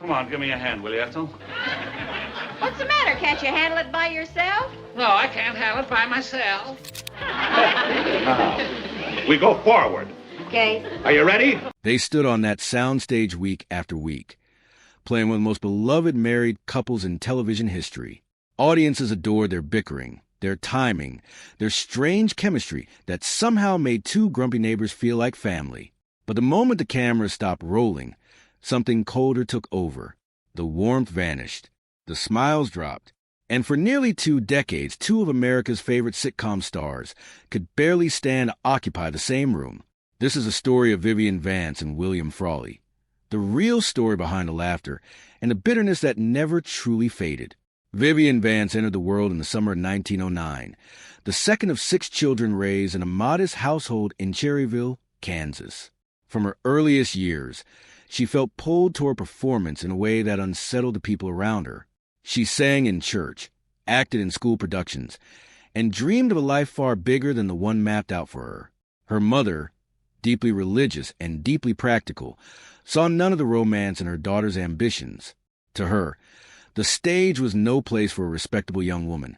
Come on, give me a hand, will you, Ethel? What's the matter? Can't you handle it by yourself? No, I can't handle it by myself. Now, we go forward. Okay. Are you ready? They stood on that soundstage week after week, playing one of the most beloved married couples in television history. Audiences adored their bickering, their timing, their strange chemistry that somehow made two grumpy neighbors feel like family. But the moment the cameras stopped rolling, something colder took over. The warmth vanished. The smiles dropped. And for nearly 2 decades, two of America's favorite sitcom stars could barely stand to occupy the same room. This is a story of Vivian Vance and William Frawley. The real story behind the laughter and the bitterness that never truly faded. Vivian Vance entered the world in the summer of 1909, the second of 6 children raised in a modest household in Cherryville, Kansas. From her earliest years, she felt pulled toward performance in a way that unsettled the people around her. She sang in church, acted in school productions, and dreamed of a life far bigger than the one mapped out for her. Her mother, deeply religious and deeply practical, saw none of the romance in her daughter's ambitions. To her, the stage was no place for a respectable young woman,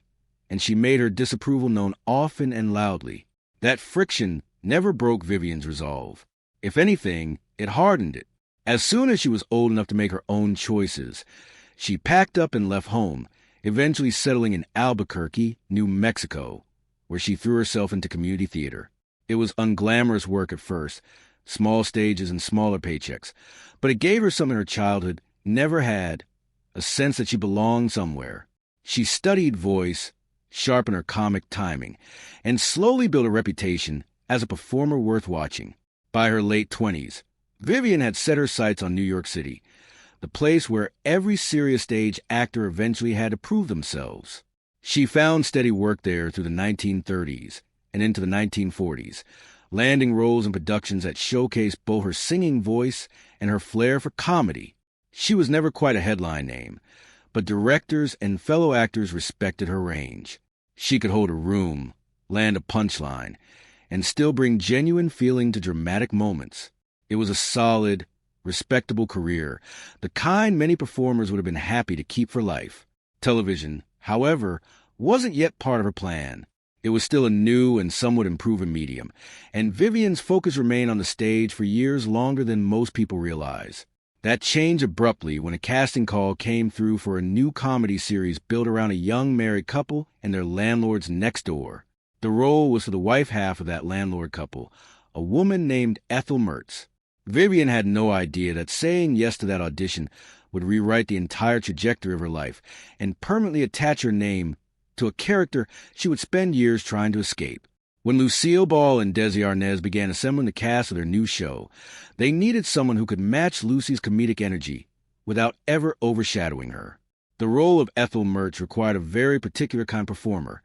and she made her disapproval known often and loudly. That friction never broke Vivian's resolve. If anything, it hardened it. As soon as she was old enough to make her own choices, she packed up and left home, eventually settling in Albuquerque, New Mexico, where she threw herself into community theater. It was unglamorous work at first, small stages and smaller paychecks, but it gave her something her childhood never had, a sense that she belonged somewhere. She studied voice, sharpened her comic timing, and slowly built a reputation as a performer worth watching. By her late 20s, Vivian had set her sights on New York City, the place where every serious stage actor eventually had to prove themselves. She found steady work there through the 1930s and into the 1940s, landing roles in productions that showcased both her singing voice and her flair for comedy. She was never quite a headline name, but directors and fellow actors respected her range. She could hold a room, land a punchline, and still bring genuine feeling to dramatic moments. It was a solid, respectable career, the kind many performers would have been happy to keep for life. Television, however, wasn't yet part of her plan. It was still a new and somewhat improving medium, and Vivian's focus remained on the stage for years longer than most people realize. That changed abruptly when a casting call came through for a new comedy series built around a young married couple and their landlords next door. The role was for the wife half of that landlord couple, a woman named Ethel Mertz. Vivian had no idea that saying yes to that audition would rewrite the entire trajectory of her life and permanently attach her name to a character she would spend years trying to escape. When Lucille and Desi Arnaz began assembling the cast of their new show, they needed someone who could match Lucy's comedic energy without ever overshadowing her. The role of Ethel Mertz required a very particular kind of performer,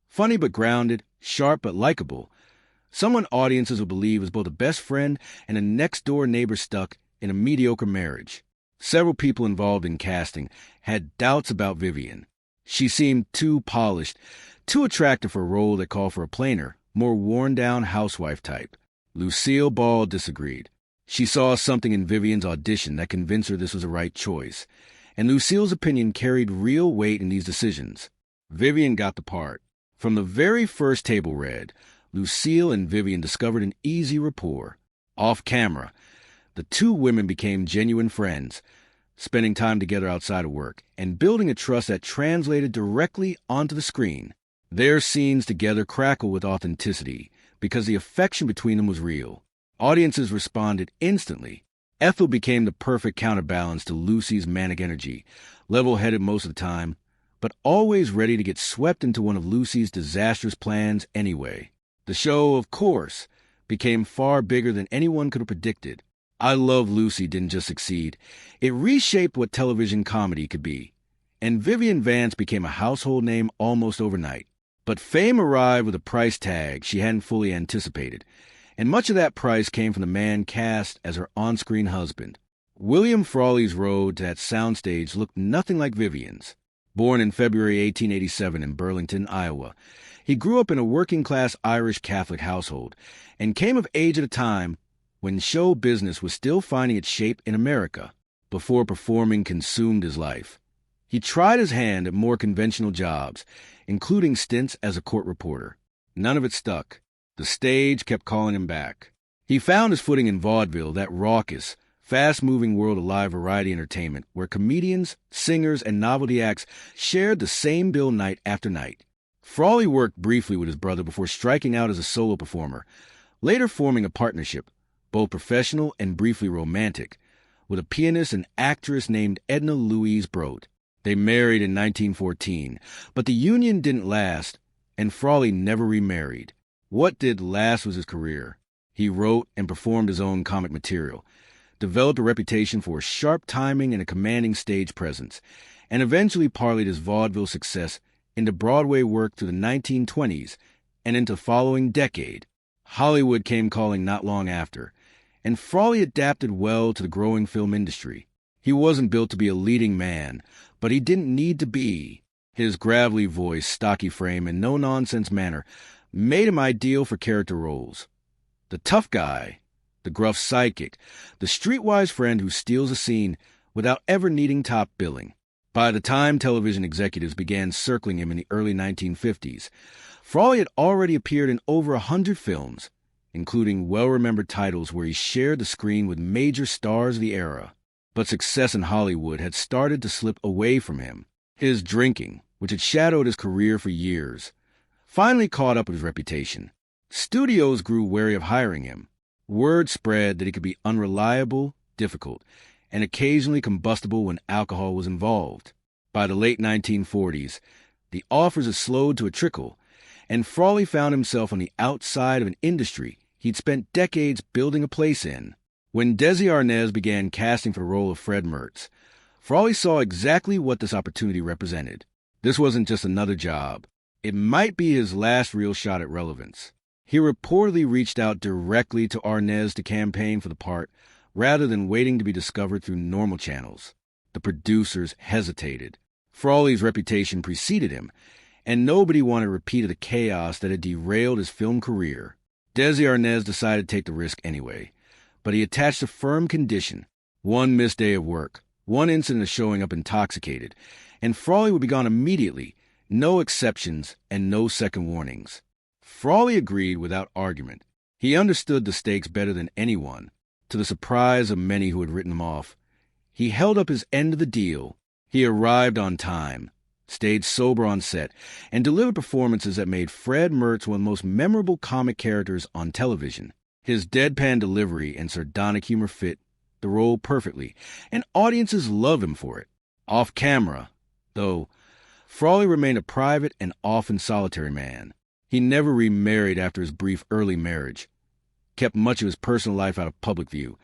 funny but grounded, sharp but likable, someone audiences would believe was both a best friend and a next-door neighbor stuck in a mediocre marriage. Several people involved in casting had doubts about Vivian. She seemed too polished, too attractive for a role that called for a plainer, more worn-down housewife type. Lucille Ball disagreed. She saw something in Vivian's audition that convinced her this was the right choice, and Lucille's opinion carried real weight in these decisions. Vivian got the part. From the very first table read, Lucille and Vivian discovered an easy rapport. Off camera, the two women became genuine friends, spending time together outside of work and building a trust that translated directly onto the screen. Their scenes together crackled with authenticity because the affection between them was real. Audiences responded instantly. Ethel became the perfect counterbalance to Lucy's manic energy, level-headed most of the time, but always ready to get swept into one of Lucy's disastrous plans anyway. The show, of course, became far bigger than anyone could have predicted. I Love Lucy didn't just succeed. It reshaped what television comedy could be. And Vivian Vance became a household name almost overnight. But fame arrived with a price tag she hadn't fully anticipated, and much of that price came from the man cast as her on-screen husband. William Frawley's road to that soundstage looked nothing like Vivian's. Born in February 1887 in Burlington, Iowa, he grew up in a working-class Irish Catholic household and came of age at a time when show business was still finding its shape in America. before performing consumed his life. He tried his hand at more conventional jobs, including stints as a court reporter. None of it stuck. The stage kept calling him back. He found his footing in vaudeville, that raucous, fast-moving world of live variety entertainment where comedians, singers, and novelty acts shared the same bill night after night. Frawley worked briefly with his brother before striking out as a solo performer, later forming a partnership, both professional and briefly romantic, with a pianist and actress named Edna Louise Brodt. They married in 1914, but the union didn't last, and Frawley never remarried. What did last was his career. He wrote and performed his own comic material, developed a reputation for sharp timing and a commanding stage presence, and eventually parlayed his vaudeville success into Broadway work through the 1920s and into the following decade. Hollywood came calling not long after, and Frawley adapted well to the growing film industry. He wasn't built to be a leading man, but he didn't need to be. His gravelly voice, stocky frame, and no-nonsense manner made him ideal for character roles. The tough guy, the gruff sidekick, the streetwise friend who steals a scene without ever needing top billing. By the time television executives began circling him in the early 1950s, Frawley had already appeared in over 100 films, including well-remembered titles where he shared the screen with major stars of the era. But success in Hollywood had started to slip away from him. His drinking, which had shadowed his career for years, finally caught up with his reputation. Studios grew wary of hiring him. Word spread that he could be unreliable, difficult, and occasionally combustible when alcohol was involved. By the late 1940s, the offers had slowed to a trickle, and Frawley found himself on the outside of an industry he'd spent decades building a place in. When Desi Arnaz began casting for the role of Fred Mertz, Frawley saw exactly what this opportunity represented. This wasn't just another job. It might be his last real shot at relevance. He reportedly reached out directly to Arnaz to campaign for the part, rather than waiting to be discovered through normal channels. The producers hesitated. Frawley's reputation preceded him, and nobody wanted a repeat of the chaos that had derailed his film career. Desi Arnaz decided to take the risk anyway, but he attached a firm condition: one missed day of work, one incident of showing up intoxicated, and Frawley would be gone immediately, no exceptions and no second warnings. Frawley agreed without argument. He understood the stakes better than anyone. To the surprise of many who had written him off, he held up his end of the deal. He arrived on time, stayed sober on set, and delivered performances that made Fred Mertz one of the most memorable comic characters on television. His deadpan delivery and sardonic humor fit the role perfectly, and audiences loved him for it. Off camera, though, Frawley remained a private and often solitary man. He never remarried after his brief early marriage, kept much of his personal life out of public view,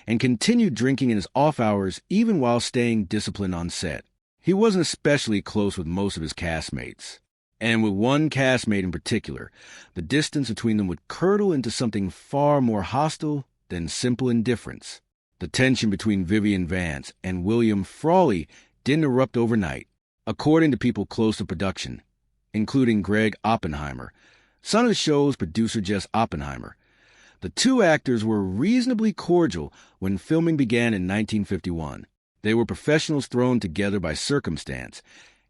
and continued drinking in his off hours even while staying disciplined on set. He wasn't especially close with most of his castmates, and with one castmate in particular, the distance between them would curdle into something far more hostile than simple indifference. The tension between Vivian Vance and William Frawley didn't erupt overnight. According to people close to production, including Greg Oppenheimer, son of the show's producer Jess Oppenheimer, the two actors were reasonably cordial when filming began in 1951. They were professionals thrown together by circumstance,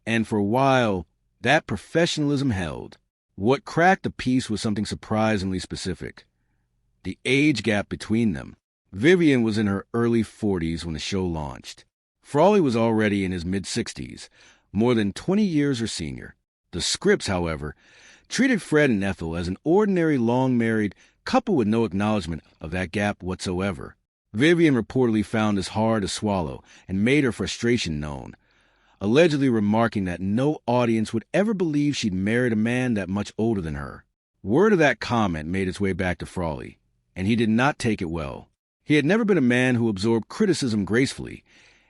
and for a while, that professionalism held. What cracked the piece was something surprisingly specific: the age gap between them. Vivian was in her early 40s when the show launched. Frawley was already in his mid-60s, more than 20 years her senior. The scripts, however, treated Fred and Ethel as an ordinary long-married couple with no acknowledgement of that gap whatsoever. Vivian reportedly found this hard to swallow and made her frustration known, allegedly remarking that no audience would ever believe she'd married a man that much older than her. Word of that comment made its way back to Frawley, and he did not take it well. He had never been a man who absorbed criticism gracefully,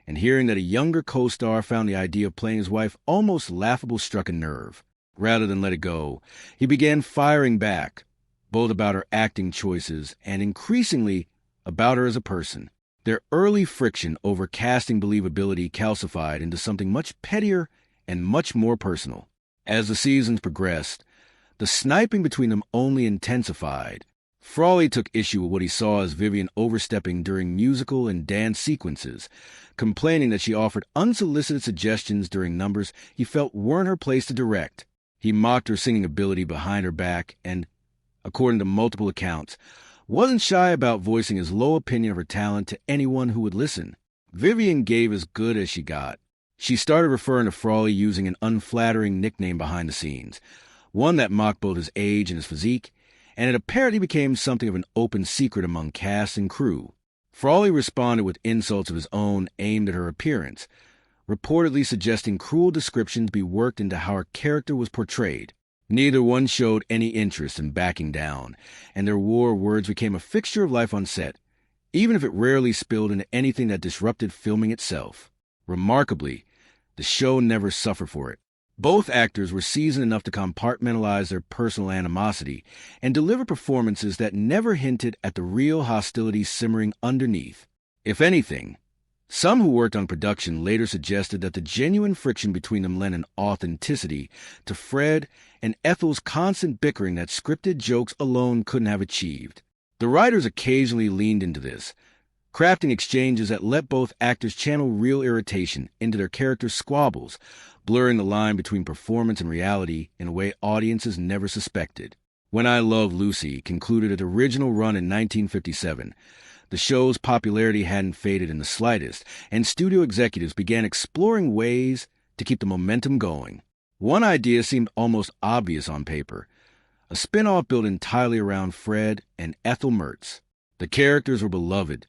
and hearing that a younger co-star found the idea of playing his wife almost laughable struck a nerve. Rather than let it go, he began firing back, both about her acting choices and increasingly about her as a person. Their early friction over casting believability calcified into something much pettier and much more personal. As the seasons progressed, the sniping between them only intensified. Frawley took issue with what he saw as Vivian overstepping during musical and dance sequences, complaining that she offered unsolicited suggestions during numbers he felt weren't her place to direct. He mocked her singing ability behind her back and, according to multiple accounts, wasn't shy about voicing his low opinion of her talent to anyone who would listen. Vivian gave as good as she got. She started referring to Frawley using an unflattering nickname behind the scenes, one that mocked both his age and his physique, and it apparently became something of an open secret among cast and crew. Frawley responded with insults of his own aimed at her appearance, reportedly suggesting cruel descriptions be worked into how her character was portrayed. Neither one showed any interest in backing down, and their war of words became a fixture of life on set, even if it rarely spilled into anything that disrupted filming itself. Remarkably, the show never suffered for it. Both actors were seasoned enough to compartmentalize their personal animosity and deliver performances that never hinted at the real hostility simmering underneath. If anything, some who worked on production later suggested that the genuine friction between them lent an authenticity to Fred and Ethel's constant bickering that scripted jokes alone couldn't have achieved. The writers occasionally leaned into this, crafting exchanges that let both actors channel real irritation into their characters' squabbles, blurring the line between performance and reality in a way audiences never suspected. When I Love Lucy concluded its original run in 1957, the show's popularity hadn't faded in the slightest, and studio executives began exploring ways to keep the momentum going. One idea seemed almost obvious on paper: a spin-off built entirely around Fred and Ethel Mertz. The characters were beloved,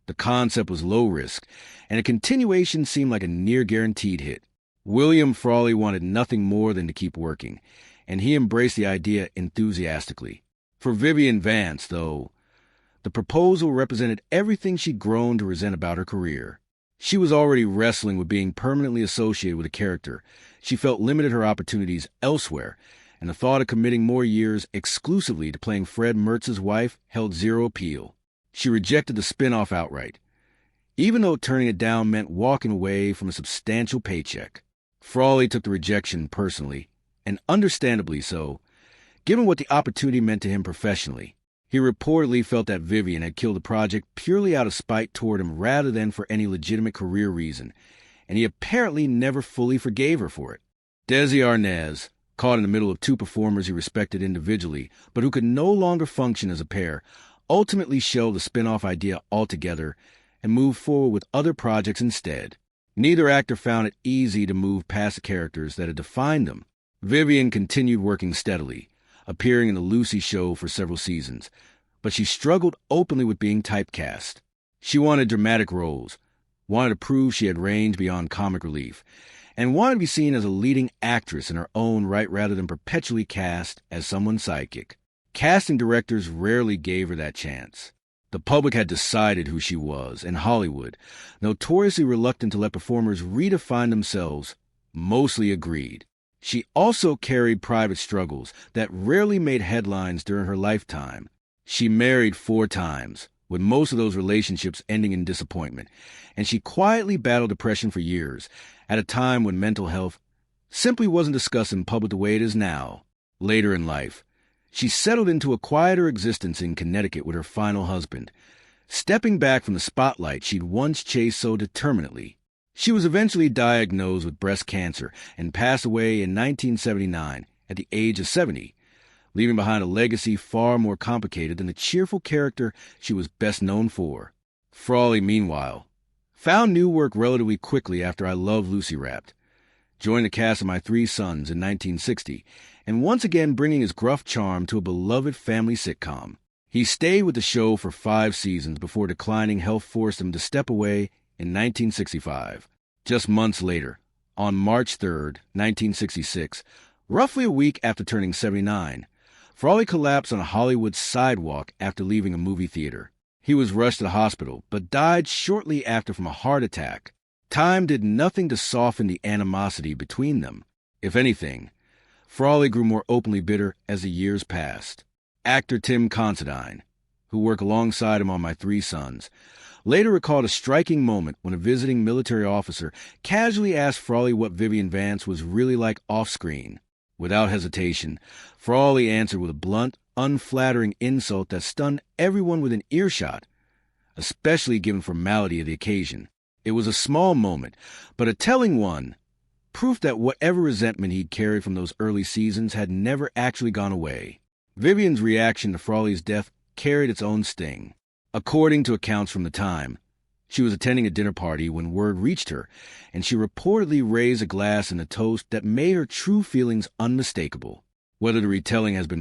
the concept was low risk, and a continuation seemed like a near-guaranteed hit. William Frawley wanted nothing more than to keep working, and he embraced the idea enthusiastically. For Vivian Vance, though, the proposal represented everything she'd grown to resent about her career. She was already wrestling with being permanently associated with a character. She felt limited her opportunities elsewhere, and the thought of committing more years exclusively to playing Fred Mertz's wife held zero appeal. She rejected the spin-off outright, even though turning it down meant walking away from a substantial paycheck. Frawley took the rejection personally, and understandably so, given what the opportunity meant to him professionally. He reportedly felt that Vivian had killed the project purely out of spite toward him rather than for any legitimate career reason, and he apparently never fully forgave her for it. Desi Arnaz, caught in the middle of two performers he respected individually, but who could no longer function as a pair, ultimately shelved the spin-off idea altogether and moved forward with other projects instead. Neither actor found it easy to move past the characters that had defined them. Vivian continued working steadily, appearing in the Lucy show for several seasons, but she struggled openly with being typecast. She wanted dramatic roles, wanted to prove she had range beyond comic relief, and wanted to be seen as a leading actress in her own right rather than perpetually cast as someone's sidekick. Casting directors rarely gave her that chance. The public had decided who she was, and Hollywood, notoriously reluctant to let performers redefine themselves, mostly agreed. She also carried private struggles that rarely made headlines during her lifetime. She married 4 times, with most of those relationships ending in disappointment, and she quietly battled depression for years, at a time when mental health simply wasn't discussed in public the way it is now. Later in life, she settled into a quieter existence in Connecticut with her final husband, stepping back from the spotlight she'd once chased so determinedly. She was eventually diagnosed with breast cancer and passed away in 1979 at the age of 70, leaving behind a legacy far more complicated than the cheerful character she was best known for. Frawley, meanwhile, found new work relatively quickly after I Love Lucy wrapped, joined the cast of My 3 Sons in 1960, and once again bringing his gruff charm to a beloved family sitcom. He stayed with the show for 5 seasons before declining health forced him to step away in 1965. Just months later, on March 3rd, 1966, roughly a week after turning 79, Frawley collapsed on a Hollywood sidewalk after leaving a movie theater. He was rushed to the hospital, but died shortly after from a heart attack. Time did nothing to soften the animosity between them. If anything, Frawley grew more openly bitter as the years passed. Actor Tim Considine, who worked alongside him on My 3 Sons, later recalled a striking moment when a visiting military officer casually asked Frawley what Vivian Vance was really like off-screen. Without hesitation, Frawley answered with a blunt, unflattering insult that stunned everyone within earshot, especially given the formality of the occasion. It was a small moment, but a telling one, proof that whatever resentment he'd carried from those early seasons had never actually gone away. Vivian's reaction to Frawley's death carried its own sting. According to accounts from the time, she was attending a dinner party when word reached her, and she reportedly raised a glass in a toast that made her true feelings unmistakable. Whether the retelling has been